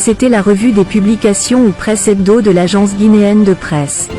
C'était la revue des publications ou presse hebdo de l'agence guinéenne de presse.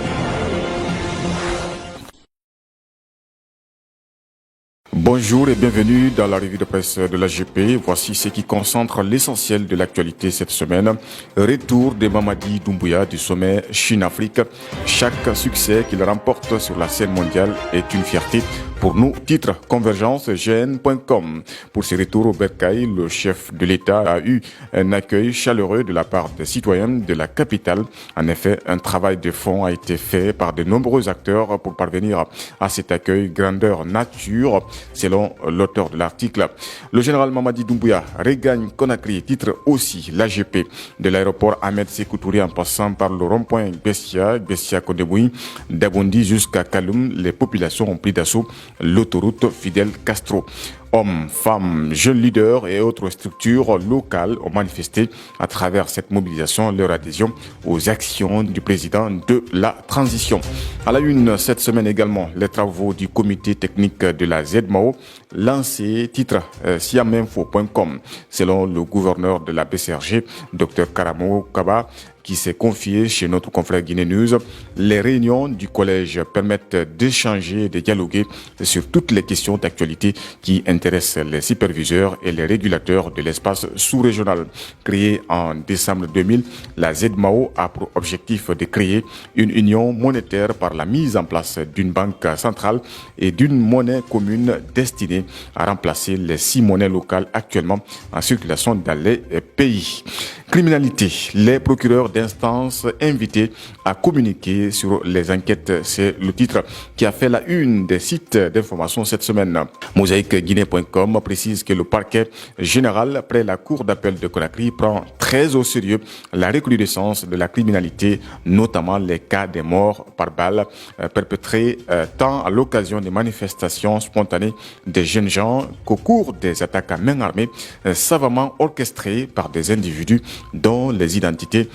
Bonjour et bienvenue dans la revue de presse de l'AGP. Voici ce qui concentre l'essentiel de l'actualité cette semaine. Retour de Mamadi Doumbouya du sommet Chine-Afrique. Chaque succès qu'il remporte sur la scène mondiale est une fierté pour nous. Titre convergencegn.com. Pour ce retour au Bercail, le chef de l'État a eu un accueil chaleureux de la part des citoyens de la capitale. En effet, un travail de fond a été fait par de nombreux acteurs pour parvenir à cet accueil grandeur nature, selon l'auteur de l'article. Le général Mamadi Doumbouya regagne Conakry, titre aussi l'AGP, de l'aéroport Ahmed Sékou Touré en passant par le rond-point Bessia Kodeboui, d'Abondi jusqu'à Kaloum. Les populations ont pris d'assaut l'autoroute Fidel Castro. Hommes, femmes, jeunes leaders et autres structures locales ont manifesté à travers cette mobilisation leur adhésion aux actions du président de la transition. À la une cette semaine également, les travaux du comité technique de la ZMAO lancés, titre siaminfo.com. Selon le gouverneur de la BCRG, Dr Karamo Kaba, qui s'est confié chez notre confrère Guinée News, les réunions du collège permettent d'échanger et de dialoguer sur toutes les questions d'actualité qui intéressent les superviseurs et les régulateurs de l'espace sous-régional. Créée en décembre 2000, la ZMAO a pour objectif de créer une union monétaire par la mise en place d'une banque centrale et d'une monnaie commune destinée à remplacer les 6 monnaies locales actuellement en circulation dans les pays. Criminalité, les procureurs d'instance invités à communiquer sur les enquêtes. C'est le titre qui a fait la une des sites d'information cette semaine. MosaïqueGuinée.com précise que le parquet général près la cour d'appel de Conakry prend très au sérieux la recrudescence de la criminalité, notamment les cas des morts par balle perpétrés tant à l'occasion des manifestations spontanées des jeunes gens qu'au cours des attaques à main armée savamment orchestrées par des individus dont les identités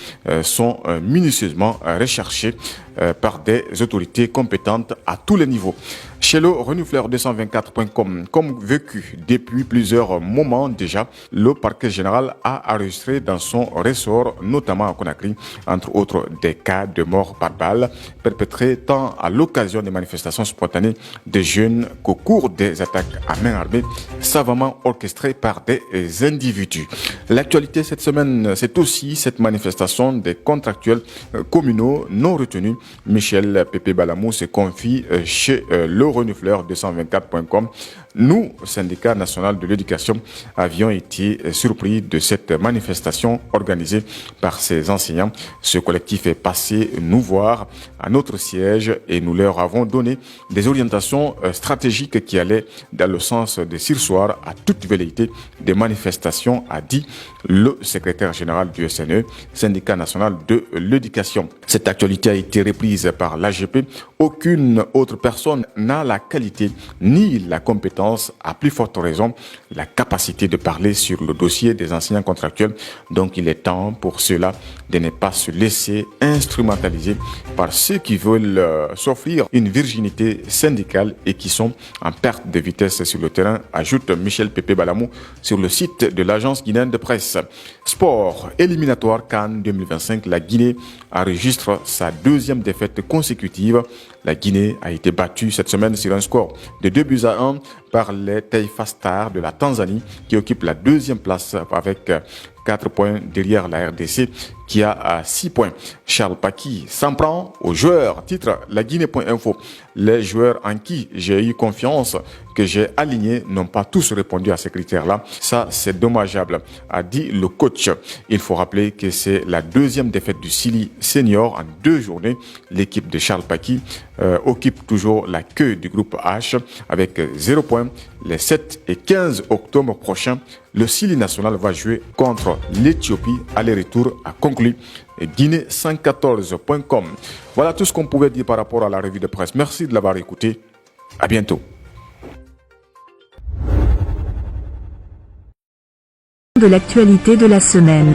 sont minutieusement recherchées par des autorités compétentes à tous les niveaux. Chez le renifleur224.com, comme vécu depuis plusieurs moments déjà, le parquet général a enregistré dans son ressort, notamment à Conakry, entre autres des cas de mort par balle perpétrés tant à l'occasion des manifestations spontanées des jeunes qu'au cours des attaques à main armée savamment orchestrées par des individus. L'actualité cette semaine, c'est aussi cette manifestation des contractuels communaux non retenus. Michel Pépé Balamou se confie chez le renifleur224.com. Nous, syndicat national de l'éducation, avions été surpris de cette manifestation organisée par ces enseignants. Ce collectif est passé nous voir à notre siège et nous leur avons donné des orientations stratégiques qui allaient dans le sens de surseoir à toute velléité des manifestations, a dit le secrétaire général du SNE, syndicat national de l'éducation. Cette actualité a été reprise par l'AGP. Aucune autre personne n'a la qualité ni la compétence, à plus forte raison, la capacité de parler sur le dossier des enseignants contractuels. Donc il est temps pour ceux-là de ne pas se laisser instrumentaliser par ceux qui veulent s'offrir une virginité syndicale et qui sont en perte de vitesse sur le terrain, ajoute Michel Pépé Balamou sur le site de l'agence guinéenne de presse. Sport, éliminatoire CAN 2025, la Guinée enregistre sa 2e défaite consécutive. La Guinée a été battue cette semaine sur un score de 2-1 par les Taifa Stars de la Tanzanie qui occupe la 2e place avec 4 points derrière la RDC qui a 6 points. Charles Paki s'en prend aux joueurs. Titre la Guinée.info. Les joueurs en qui j'ai eu confiance, que j'ai alignés, n'ont pas tous répondu à ces critères-là. Ça, c'est dommageable, a dit le coach. Il faut rappeler que c'est la 2e défaite du Sili senior en 2 journées. L'équipe de Charles Paki occupe toujours la queue du groupe H avec 0 points. Les 7 et 15 octobre prochains, le Sili national va jouer contre l'Éthiopie. Aller-retour a conclu. Guinée114.com. Voilà tout ce qu'on pouvait dire par rapport à la revue de presse. Merci de l'avoir écouté. À bientôt. De l'actualité de la semaine.